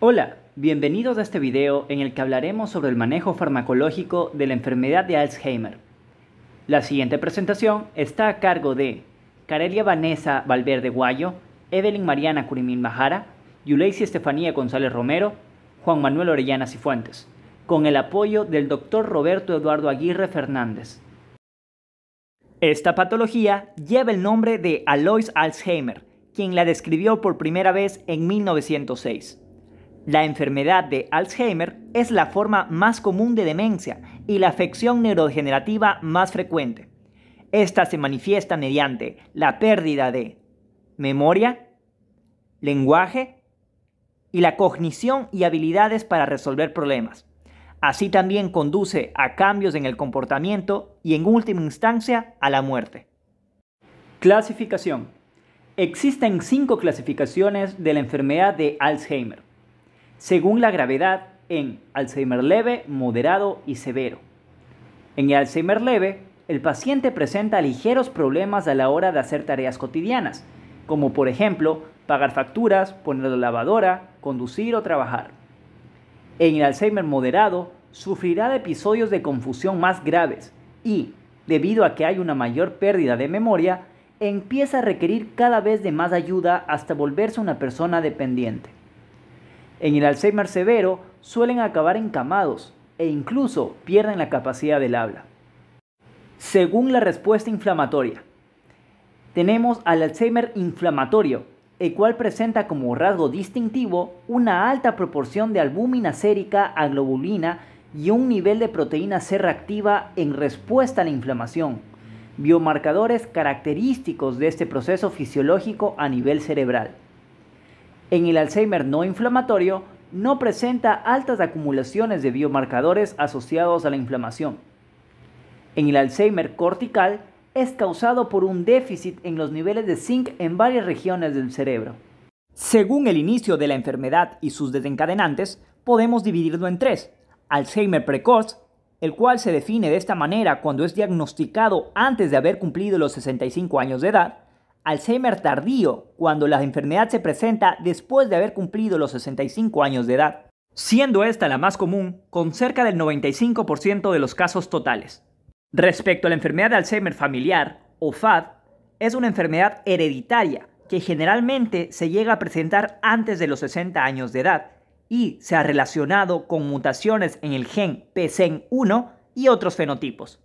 Hola, bienvenidos a este video en el que hablaremos sobre el manejo farmacológico de la enfermedad de Alzheimer. La siguiente presentación está a cargo de Carelia Vanessa Valverde Guayo, Evelyn Mariana Curimín Majara, Yuleisi Estefanía González Romero, Juan Manuel Orellana Cifuentes, con el apoyo del Dr. Roberto Eduardo Aguirre Fernández. Esta patología lleva el nombre de Alois Alzheimer, quien la describió por primera vez en 1906. La enfermedad de Alzheimer es la forma más común de demencia y la afección neurodegenerativa más frecuente. Esta se manifiesta mediante la pérdida de memoria, lenguaje y la cognición y habilidades para resolver problemas. Así también conduce a cambios en el comportamiento y en última instancia a la muerte. Clasificación. Existen 5 clasificaciones de la enfermedad de Alzheimer, según la gravedad en Alzheimer leve, moderado y severo. En el Alzheimer leve, el paciente presenta ligeros problemas a la hora de hacer tareas cotidianas, como por ejemplo, pagar facturas, poner la lavadora, conducir o trabajar. En el Alzheimer moderado, sufrirá de episodios de confusión más graves y, debido a que hay una mayor pérdida de memoria, empieza a requerir cada vez de más ayuda hasta volverse una persona dependiente. En el Alzheimer severo suelen acabar encamados e incluso pierden la capacidad del habla. Según la respuesta inflamatoria, tenemos al Alzheimer inflamatorio, el cual presenta como rasgo distintivo una alta proporción de albúmina sérica a globulina y un nivel de proteína C reactiva en respuesta a la inflamación, biomarcadores característicos de este proceso fisiológico a nivel cerebral. En el Alzheimer no inflamatorio no presenta altas acumulaciones de biomarcadores asociados a la inflamación. En el Alzheimer cortical es causado por un déficit en los niveles de zinc en varias regiones del cerebro. Según el inicio de la enfermedad y sus desencadenantes, podemos dividirlo en 3. Alzheimer precoz, el cual se define de esta manera cuando es diagnosticado antes de haber cumplido los 65 años de edad. Alzheimer tardío, cuando la enfermedad se presenta después de haber cumplido los 65 años de edad, siendo esta la más común, con cerca del 95% de los casos totales. Respecto a la enfermedad de Alzheimer familiar, o FAD, es una enfermedad hereditaria que generalmente se llega a presentar antes de los 60 años de edad y se ha relacionado con mutaciones en el gen PSEN1 y otros fenotipos.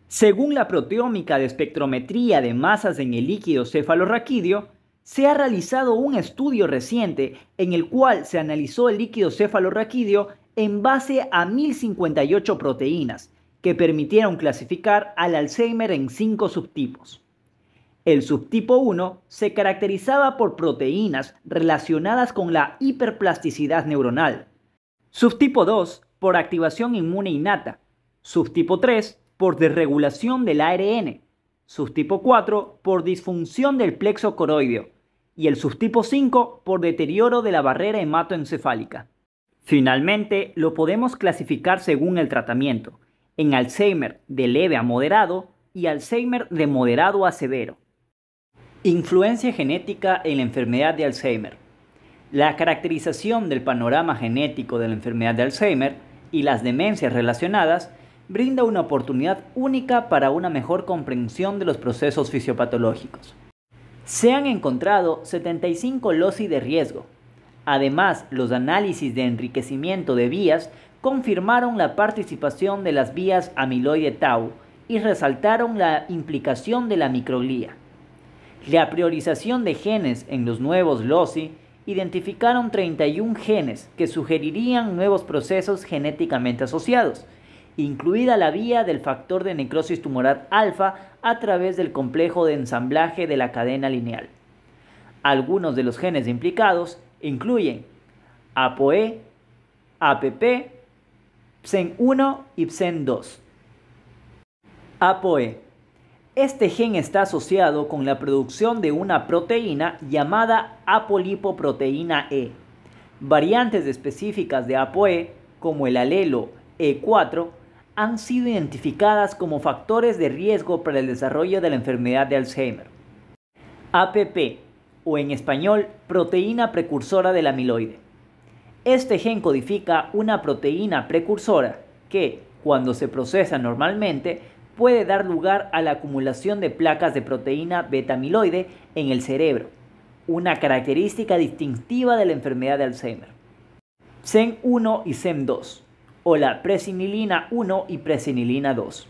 Según la proteómica de espectrometría de masas en el líquido cefalorraquídeo, se ha realizado un estudio reciente en el cual se analizó el líquido cefalorraquídeo en base a 1058 proteínas, que permitieron clasificar al Alzheimer en 5 subtipos. El subtipo 1 se caracterizaba por proteínas relacionadas con la hiperplasticidad neuronal. Subtipo 2 por activación inmune innata. Subtipo 3 por desregulación del ARN. Subtipo 4 por disfunción del plexo coroideo. Y el subtipo 5 por deterioro de la barrera hematoencefálica. Finalmente, lo podemos clasificar según el tratamiento, en Alzheimer de leve a moderado y Alzheimer de moderado a severo. Influencia genética en la enfermedad de Alzheimer. La caracterización del panorama genético de la enfermedad de Alzheimer y las demencias relacionadas brinda una oportunidad única para una mejor comprensión de los procesos fisiopatológicos. Se han encontrado 75 loci de riesgo. Además, los análisis de enriquecimiento de vías confirmaron la participación de las vías amiloide tau y resaltaron la implicación de la microglía. La priorización de genes en los nuevos loci identificaron 31 genes que sugerirían nuevos procesos genéticamente asociados, incluida la vía del factor de necrosis tumoral alfa a través del complejo de ensamblaje de la cadena lineal. Algunos de los genes implicados incluyen ApoE, APP, PSEN1 y PSEN2. ApoE. Este gen está asociado con la producción de una proteína llamada apolipoproteína E. Variantes específicas de ApoE, como el alelo E4, han sido identificadas como factores de riesgo para el desarrollo de la enfermedad de Alzheimer. APP, o en español, proteína precursora del amiloide. Este gen codifica una proteína precursora que, cuando se procesa normalmente, puede dar lugar a la acumulación de placas de proteína beta-amiloide en el cerebro, una característica distintiva de la enfermedad de Alzheimer. CEN1 y CEN2, o la presenilina 1 y presenilina 2.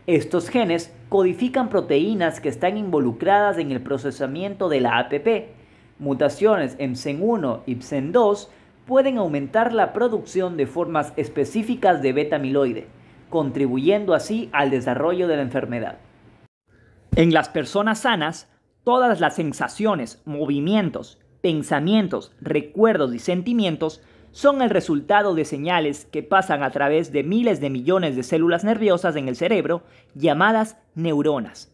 Estos genes codifican proteínas que están involucradas en el procesamiento de la APP. Mutaciones en CEN1 y CEN2 pueden aumentar la producción de formas específicas de beta-amiloide, contribuyendo así al desarrollo de la enfermedad. En las personas sanas, todas las sensaciones, movimientos, pensamientos, recuerdos y sentimientos son el resultado de señales que pasan a través de miles de millones de células nerviosas en el cerebro, llamadas neuronas.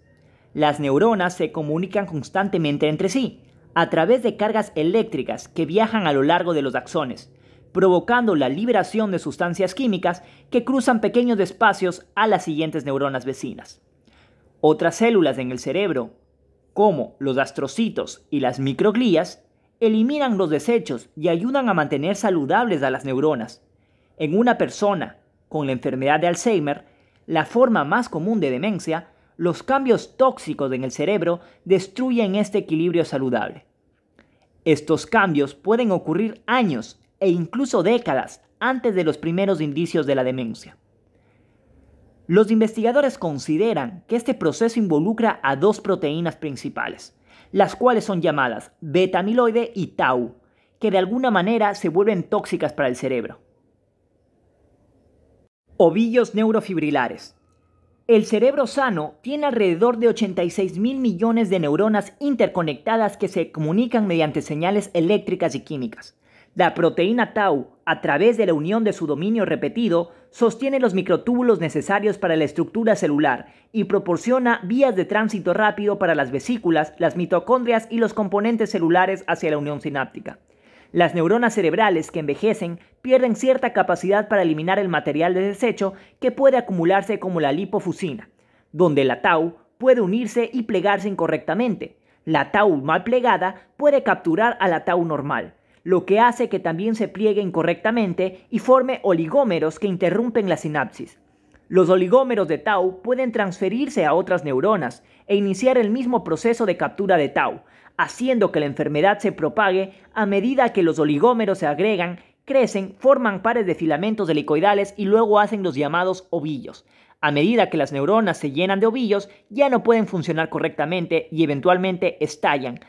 Las neuronas se comunican constantemente entre sí, a través de cargas eléctricas que viajan a lo largo de los axones, provocando la liberación de sustancias químicas que cruzan pequeños espacios a las siguientes neuronas vecinas. Otras células en el cerebro, como los astrocitos y las microglías, eliminan los desechos y ayudan a mantener saludables a las neuronas. En una persona con la enfermedad de Alzheimer, la forma más común de demencia, los cambios tóxicos en el cerebro destruyen este equilibrio saludable. Estos cambios pueden ocurrir años e incluso décadas antes de los primeros indicios de la demencia. Los investigadores consideran que este proceso involucra a dos proteínas principales, las cuales son llamadas beta-amiloide y tau, que de alguna manera se vuelven tóxicas para el cerebro. Ovillos neurofibrilares. El cerebro sano tiene alrededor de 86.000 millones de neuronas interconectadas que se comunican mediante señales eléctricas y químicas. La proteína tau, a través de la unión de su dominio repetido, sostiene los microtúbulos necesarios para la estructura celular y proporciona vías de tránsito rápido para las vesículas, las mitocondrias y los componentes celulares hacia la unión sináptica. Las neuronas cerebrales que envejecen pierden cierta capacidad para eliminar el material de desecho que puede acumularse como la lipofuscina, donde la tau puede unirse y plegarse incorrectamente. La tau mal plegada puede capturar a la tau normal, lo que hace que también se pliegue incorrectamente y forme oligómeros que interrumpen la sinapsis. Los oligómeros de tau pueden transferirse a otras neuronas e iniciar el mismo proceso de captura de tau, haciendo que la enfermedad se propague a medida que los oligómeros se agregan, crecen, forman pares de filamentos helicoidales y luego hacen los llamados ovillos. A medida que las neuronas se llenan de ovillos, ya no pueden funcionar correctamente y eventualmente estallan.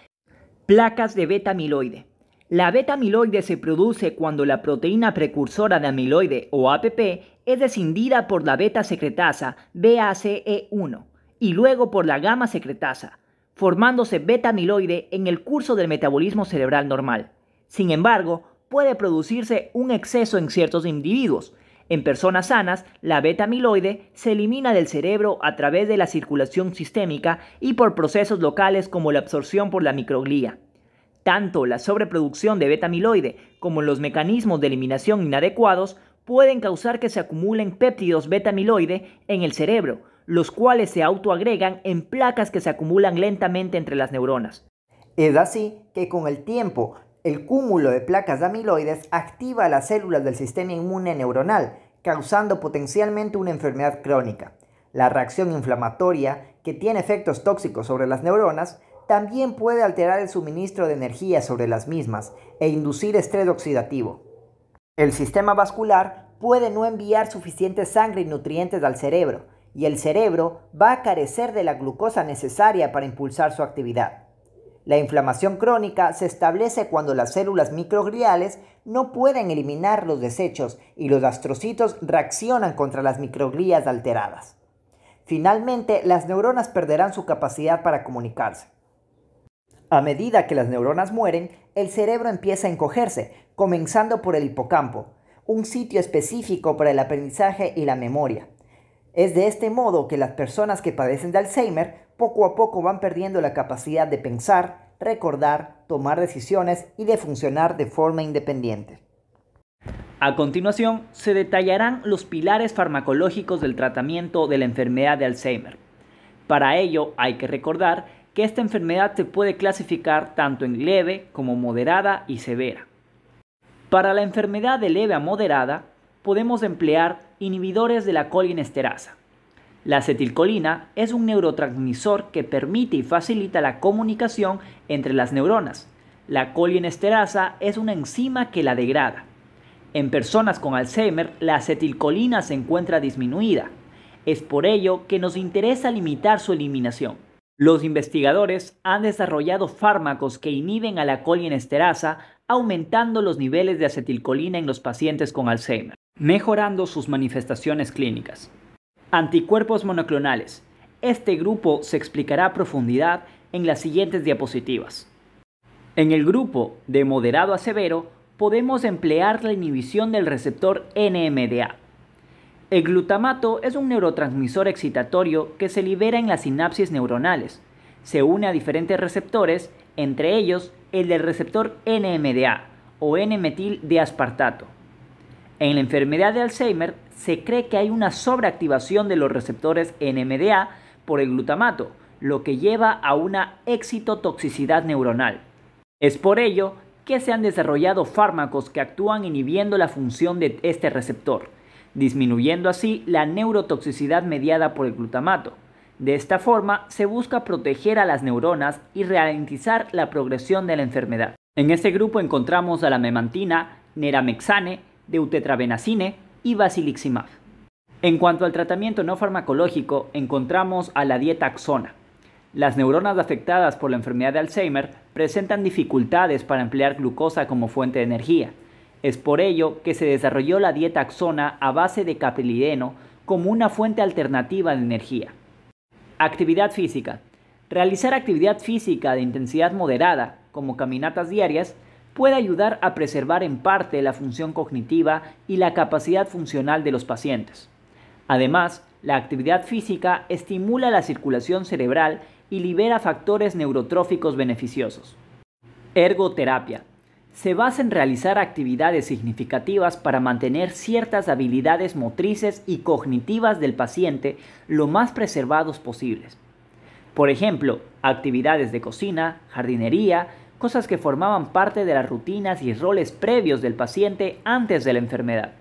Placas de beta-amiloide. La beta-amiloide se produce cuando la proteína precursora de amiloide o APP es escindida por la beta-secretasa BACE1 y luego por la gamma-secretasa, formándose beta-amiloide en el curso del metabolismo cerebral normal. Sin embargo, puede producirse un exceso en ciertos individuos. En personas sanas, la beta-amiloide se elimina del cerebro a través de la circulación sistémica y por procesos locales como la absorción por la microglía. Tanto la sobreproducción de beta-amiloide como los mecanismos de eliminación inadecuados pueden causar que se acumulen péptidos beta-amiloide en el cerebro, los cuales se autoagregan en placas que se acumulan lentamente entre las neuronas. Es así que con el tiempo, el cúmulo de placas de amiloides activa las células del sistema inmune neuronal, causando potencialmente una enfermedad crónica. La reacción inflamatoria, que tiene efectos tóxicos sobre las neuronas, también puede alterar el suministro de energía sobre las mismas e inducir estrés oxidativo. El sistema vascular puede no enviar suficiente sangre y nutrientes al cerebro, y el cerebro va a carecer de la glucosa necesaria para impulsar su actividad. La inflamación crónica se establece cuando las células microgliales no pueden eliminar los desechos y los astrocitos reaccionan contra las microglías alteradas. Finalmente, las neuronas perderán su capacidad para comunicarse. A medida que las neuronas mueren, el cerebro empieza a encogerse, comenzando por el hipocampo, un sitio específico para el aprendizaje y la memoria. Es de este modo que las personas que padecen de Alzheimer poco a poco van perdiendo la capacidad de pensar, recordar, tomar decisiones y de funcionar de forma independiente. A continuación, se detallarán los pilares farmacológicos del tratamiento de la enfermedad de Alzheimer. Para ello, hay que recordar que esta enfermedad se puede clasificar tanto en leve como moderada y severa. Para la enfermedad de leve a moderada, podemos emplear inhibidores de la colinesterasa. La acetilcolina es un neurotransmisor que permite y facilita la comunicación entre las neuronas. La colinesterasa es una enzima que la degrada. En personas con Alzheimer, la acetilcolina se encuentra disminuida. Es por ello que nos interesa limitar su eliminación. Los investigadores han desarrollado fármacos que inhiben a la colinesterasa, aumentando los niveles de acetilcolina en los pacientes con Alzheimer, mejorando sus manifestaciones clínicas. Anticuerpos monoclonales. Este grupo se explicará a profundidad en las siguientes diapositivas. En el grupo de moderado a severo, podemos emplear la inhibición del receptor NMDA. El glutamato es un neurotransmisor excitatorio que se libera en las sinapsis neuronales. Se une a diferentes receptores, entre ellos el del receptor NMDA o N-metil de aspartato. En la enfermedad de Alzheimer se cree que hay una sobreactivación de los receptores NMDA por el glutamato, lo que lleva a una excitotoxicidad neuronal. Es por ello que se han desarrollado fármacos que actúan inhibiendo la función de este receptor, disminuyendo así la neurotoxicidad mediada por el glutamato. De esta forma se busca proteger a las neuronas y ralentizar la progresión de la enfermedad. En este grupo encontramos a la memantina, neramexane, deutetrabenazine y basiliximab. En cuanto al tratamiento no farmacológico, encontramos a la dietaxona. Las neuronas afectadas por la enfermedad de Alzheimer presentan dificultades para emplear glucosa como fuente de energía. Es por ello que se desarrolló la dietaxona a base de capilideno como una fuente alternativa de energía. Actividad física. Realizar actividad física de intensidad moderada, como caminatas diarias, puede ayudar a preservar en parte la función cognitiva y la capacidad funcional de los pacientes. Además, la actividad física estimula la circulación cerebral y libera factores neurotróficos beneficiosos. Ergoterapia. Se basa en realizar actividades significativas para mantener ciertas habilidades motrices y cognitivas del paciente lo más preservados posibles. Por ejemplo, actividades de cocina, jardinería, cosas que formaban parte de las rutinas y roles previos del paciente antes de la enfermedad.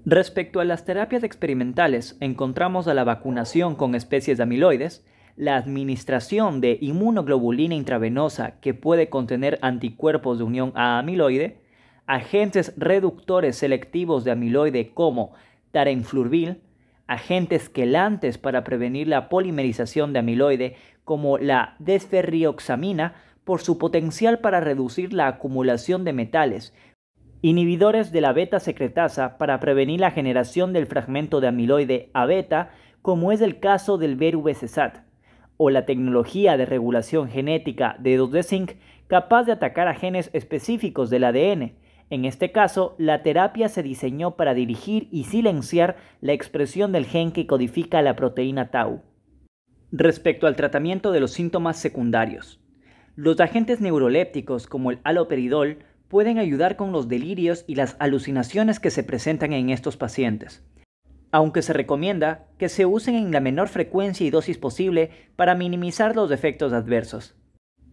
Respecto a las terapias experimentales, encontramos a la vacunación con especies de amiloides, la administración de inmunoglobulina intravenosa que puede contener anticuerpos de unión a amiloide, agentes reductores selectivos de amiloide como tarenflurbil, agentes quelantes para prevenir la polimerización de amiloide como la desferrioxamina por su potencial para reducir la acumulación de metales, inhibidores de la beta secretasa para prevenir la generación del fragmento de amiloide A beta, como es el caso del Berubecesat, o la tecnología de regulación genética de 2D-Zinc capaz de atacar a genes específicos del ADN. En este caso, la terapia se diseñó para dirigir y silenciar la expresión del gen que codifica la proteína tau. Respecto al tratamiento de los síntomas secundarios, los agentes neurolépticos como el haloperidol pueden ayudar con los delirios y las alucinaciones que se presentan en estos pacientes, aunque se recomienda que se usen en la menor frecuencia y dosis posible para minimizar los efectos adversos.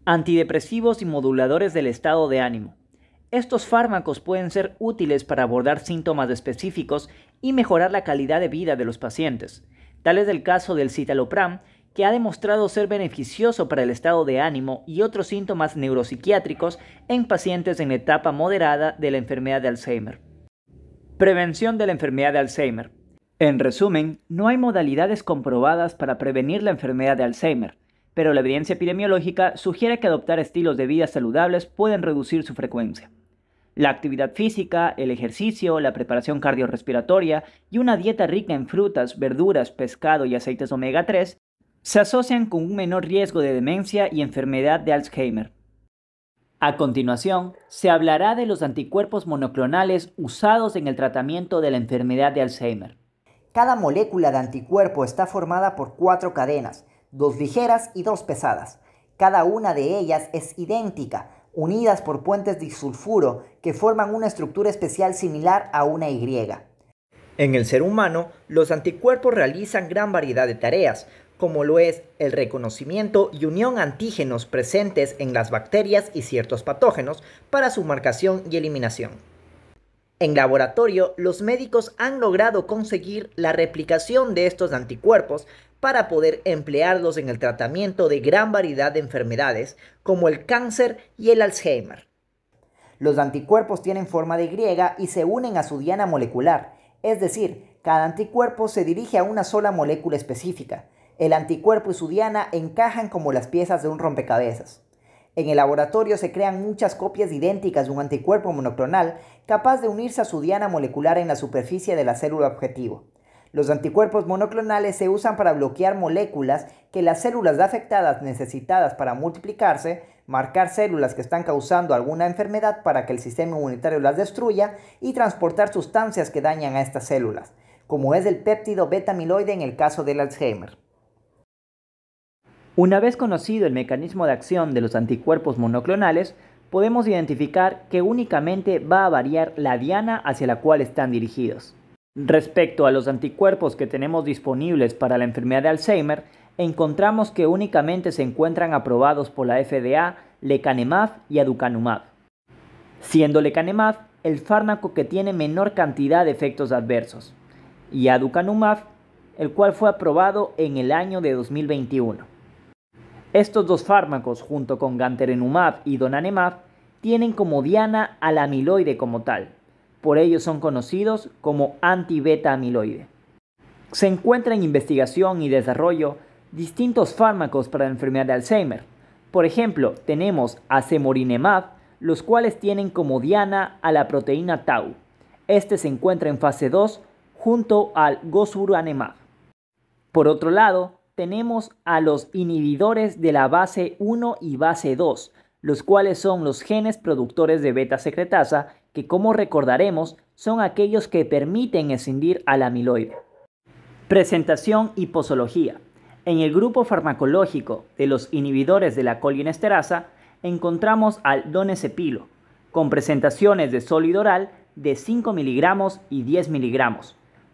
Antidepresivos y moduladores del estado de ánimo. Estos fármacos pueden ser útiles para abordar síntomas específicos y mejorar la calidad de vida de los pacientes. Tal es el caso del citalopram, que ha demostrado ser beneficioso para el estado de ánimo y otros síntomas neuropsiquiátricos en pacientes en la etapa moderada de la enfermedad de Alzheimer. Prevención de la enfermedad de Alzheimer. En resumen, no hay modalidades comprobadas para prevenir la enfermedad de Alzheimer, pero la evidencia epidemiológica sugiere que adoptar estilos de vida saludables pueden reducir su frecuencia. La actividad física, el ejercicio, la preparación cardiorrespiratoria y una dieta rica en frutas, verduras, pescado y aceites omega 3 se asocian con un menor riesgo de demencia y enfermedad de Alzheimer. A continuación, se hablará de los anticuerpos monoclonales usados en el tratamiento de la enfermedad de Alzheimer. Cada molécula de anticuerpo está formada por 4 cadenas, 2 ligeras y 2 pesadas. Cada una de ellas es idéntica, unidas por puentes disulfuro que forman una estructura especial similar a una Y. En el ser humano, los anticuerpos realizan gran variedad de tareas, como lo es el reconocimiento y unión a antígenos presentes en las bacterias y ciertos patógenos para su marcación y eliminación. En laboratorio, los médicos han logrado conseguir la replicación de estos anticuerpos para poder emplearlos en el tratamiento de gran variedad de enfermedades como el cáncer y el Alzheimer. Los anticuerpos tienen forma de Y y se unen a su diana molecular, es decir, cada anticuerpo se dirige a una sola molécula específica. El anticuerpo y su diana encajan como las piezas de un rompecabezas. En el laboratorio se crean muchas copias idénticas de un anticuerpo monoclonal capaz de unirse a su diana molecular en la superficie de la célula objetivo. Los anticuerpos monoclonales se usan para bloquear moléculas que las células afectadas necesitadas para multiplicarse, marcar células que están causando alguna enfermedad para que el sistema inmunitario las destruya y transportar sustancias que dañan a estas células, como es el péptido beta-amiloide en el caso del Alzheimer. Una vez conocido el mecanismo de acción de los anticuerpos monoclonales, podemos identificar que únicamente va a variar la diana hacia la cual están dirigidos. Respecto a los anticuerpos que tenemos disponibles para la enfermedad de Alzheimer, encontramos que únicamente se encuentran aprobados por la FDA lecanemab y aducanumab, siendo lecanemab el fármaco que tiene menor cantidad de efectos adversos, y aducanumab, el cual fue aprobado en el año de 2021. Estos dos fármacos, junto con gantenerumab y donanemab, tienen como diana al amiloide como tal. Por ello son conocidos como anti-beta-amiloide. Se encuentran en investigación y desarrollo distintos fármacos para la enfermedad de Alzheimer. Por ejemplo, tenemos acemorinemab, los cuales tienen como diana a la proteína tau. Este se encuentra en fase 2 junto al gosuranemab. Por otro lado, tenemos a los inhibidores de la base 1 y base 2, los cuales son los genes productores de beta secretasa, que como recordaremos son aquellos que permiten escindir al amiloide. Presentación y posología. En el grupo farmacológico de los inhibidores de la colinesterasa encontramos al donepezilo, con presentaciones de sólido oral de 5 mg y 10 mg,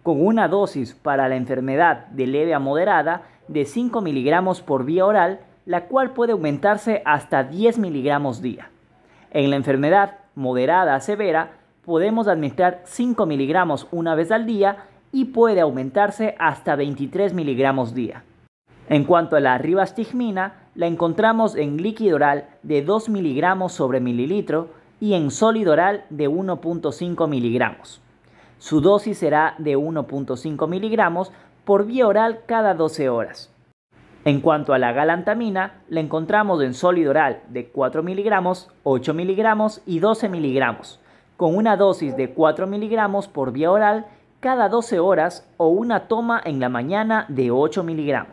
con una dosis para la enfermedad de leve a moderada de 5 mg por vía oral, la cual puede aumentarse hasta 10 mg día. En la enfermedad moderada a severa, podemos administrar 5 mg una vez al día y puede aumentarse hasta 23 mg día. En cuanto a la ribastigmina, la encontramos en líquido oral de 2 mg sobre mililitro y en sólido oral de 1.5 mg. Su dosis será de 1.5 mg por vía oral cada 12 horas. En cuanto a la galantamina, la encontramos en sólido oral de 4 mg, 8 mg y 12 mg, con una dosis de 4 mg por vía oral cada 12 horas o una toma en la mañana de 8 mg.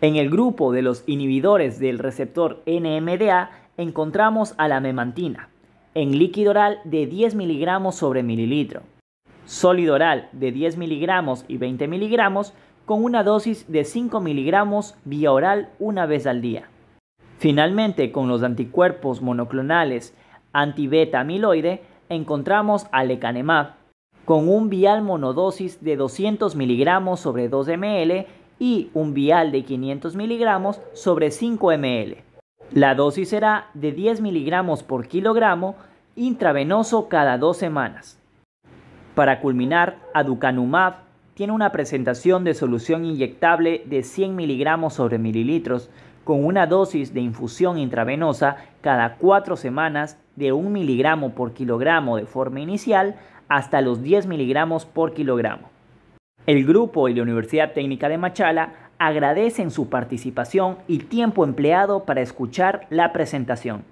En el grupo de los inhibidores del receptor NMDA encontramos a la memantina, en líquido oral de 10 mg sobre mililitro, sólido oral de 10 mg y 20 mg, con una dosis de 5 mg vía oral una vez al día. Finalmente, con los anticuerpos monoclonales anti-beta-amiloide, encontramos a lecanemab, con un vial monodosis de 200 mg sobre 2 ml y un vial de 500 mg sobre 5 ml. La dosis será de 10 mg por kilogramo intravenoso cada 2 semanas. Para culminar, aducanumab tiene una presentación de solución inyectable de 100 mg sobre mililitros con una dosis de infusión intravenosa cada 4 semanas de 1 mg por kilogramo de forma inicial hasta los 10 mg por kilogramo. El grupo y la Universidad Técnica de Machala agradecen su participación y tiempo empleado para escuchar la presentación.